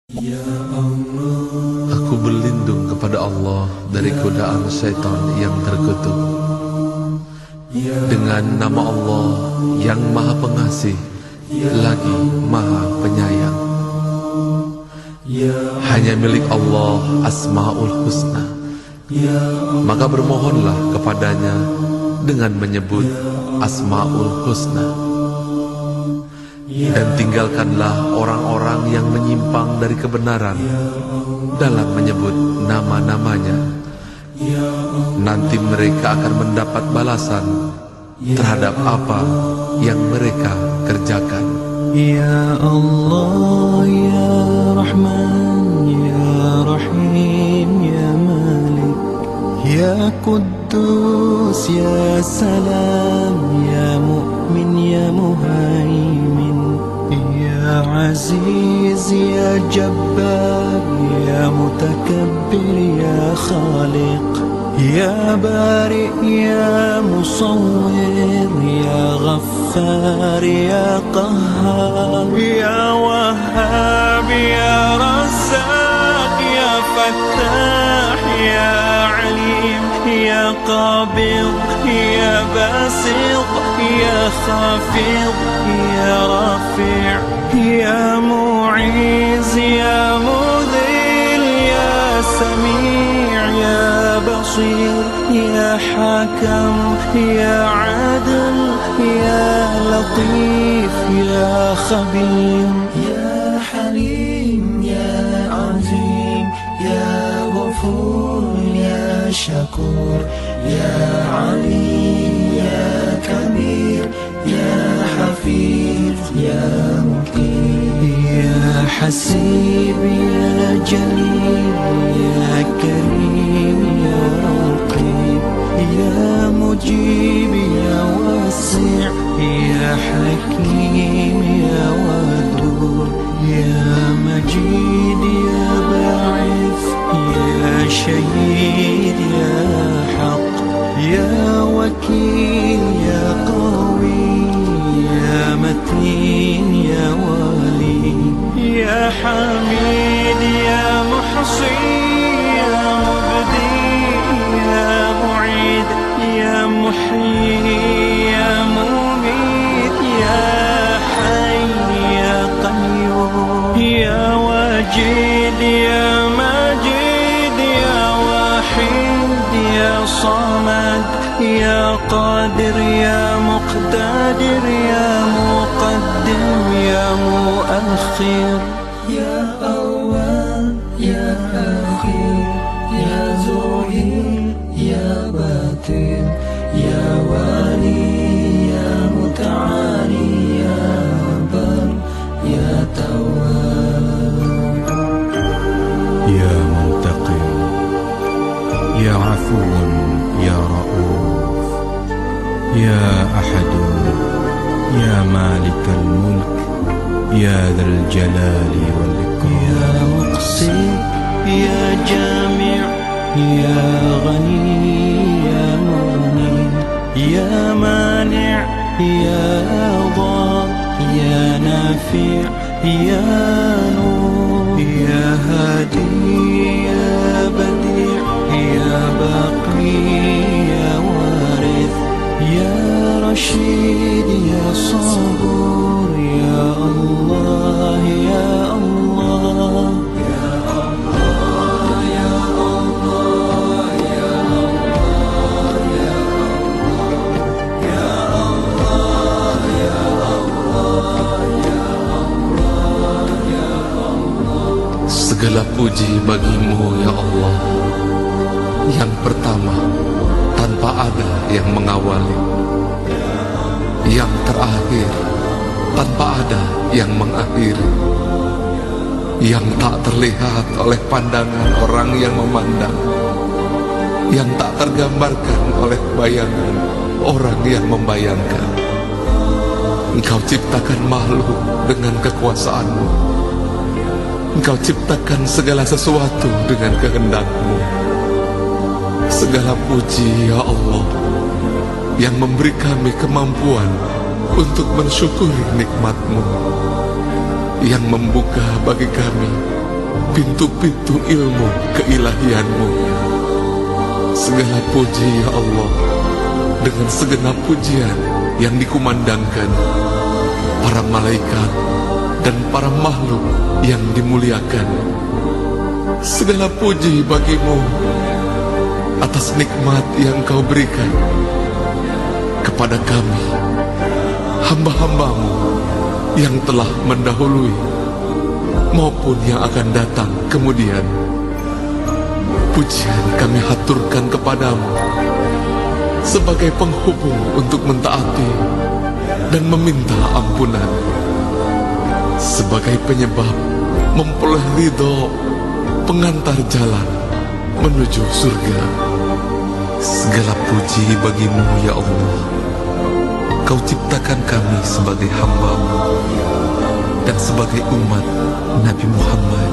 Ya Allah, Aku berlindung kepada Allah dari godaan syaitan yang terkutuk. Dengan nama Allah yang Maha Pengasih lagi Maha Penyayang. Hanya milik Allah Asmaul Husna. Maka bermohonlah kepadanya dengan menyebut Asmaul Husna. Dan tinggalkanlah orang-orang yang menyimpang dari kebenaran dalam menyebut nama-namanya. Nanti mereka akan mendapat balasan terhadap apa yang mereka kerjakan. Ya Allah, Ya Rahman, Ya Rahim, Ya Malik, Ya Quddus, Ya Salam, Ya Mu'min, Ya Muhaimin, Ya Aziz, Ya Jabbar, Ya Mutakabbir, Ya Khaliq, Ya Bari, Ya Musawwir, Ya Ghaffar, Ya Qahhar, Ya Wahhab, Ya Razzaq, Ya Fattah, Ya Alim, Ya Qabid, Ya Basit, Ya Khafid, Ya Rafi', Ya Mu'iz, Ya Mudhil, Ya Sami', Ya Basir, Ya Hakam, Ya Adil, Ya Latif, Ya Khabir, Ya Halim, Ya Azim, Ya Ghafur, Ya Shakur, Ya Ali, Ya Kabir, Ya Hafiz, Ya Muqim, Ya Hasib, Ya Jalil, Ya Karim, Ya Raqib, Ya Mujib, Ya Wasi', Ya Hakim, Ya Wadud, Ya Majid, Ya Ba'ith, Ya Shahid, Ya Haq, Ya Wakil, Ya Qawi, Ya Matin, Ya Wali, Ya Hamid, Ya Muhsi, Ya Mubdi, Ya Mu'id, Ya Muhyi, Ya Mumit, Ya Hayy, Ya Qayyum, Ya Wajid, Ya Majid, Ya Wahid, Ya Samad, Ya Qadir, Ya Muqtadir, Ya Muqaddim, Ya Muakhir, Ya Awwal, Ya Akhir, Ya Zuhir, Ya Batin, Ya Wali, Ya Muta'ali, Ya Bar, Ya Tawwab, يا منتقم يا عفو يا رؤوف يا أحد يا مالك الملك يا ذا الجلال Ya والإكرام. Muqsi, Ya Jami', Ya Ghani, Ya Mughni, Ya Mani', Ya Dhar, Ya Nafi', Ya Nur, Ya Hadi, Ya Badi', Ya Baqi, Ya Warith, Ya Rashid, Ya Sabur, Ya Allah, Ya Allah, Ya Allah, Ya Allah, Ya Allah, Ya Allah, Ya Allah, Ya Allah, Ya Allah, Ya Allah. Segala puji bagimu ya Allah. Yang pertama, tanpa ada yang mengawali. Yang terakhir, tanpa ada yang mengakhiri. Yang tak terlihat oleh pandangan orang yang memandang. Yang tak tergambarkan oleh bayangan orang yang membayangkan. Engkau ciptakan makhluk dengan kekuasaanmu. Engkau ciptakan segala sesuatu dengan kehendak-Mu. Segala puji ya Allah yang memberi kami kemampuan untuk mensyukuri nikmat-Mu, yang membuka bagi kami pintu-pintu ilmu keilahian-Mu. Segala puji ya Allah, dengan segenap pujian yang dikumandangkan para malaikat dan para makhluk yang dimuliakan. Segala puji bagi-Mu atas nikmat yang Kau berikan kepada kami, hamba-hamba-Mu yang telah mendahului maupun yang akan datang kemudian. Pujian kami haturkan kepadamu sebagai penghubung untuk mentaati dan meminta ampunan, sebagai penyebab memperoleh ridho, pengantar jalan menuju surga. Segala puji bagi-Mu ya Allah. Kau ciptakan kami sebagai hamba-Mu dan sebagai umat Nabi Muhammad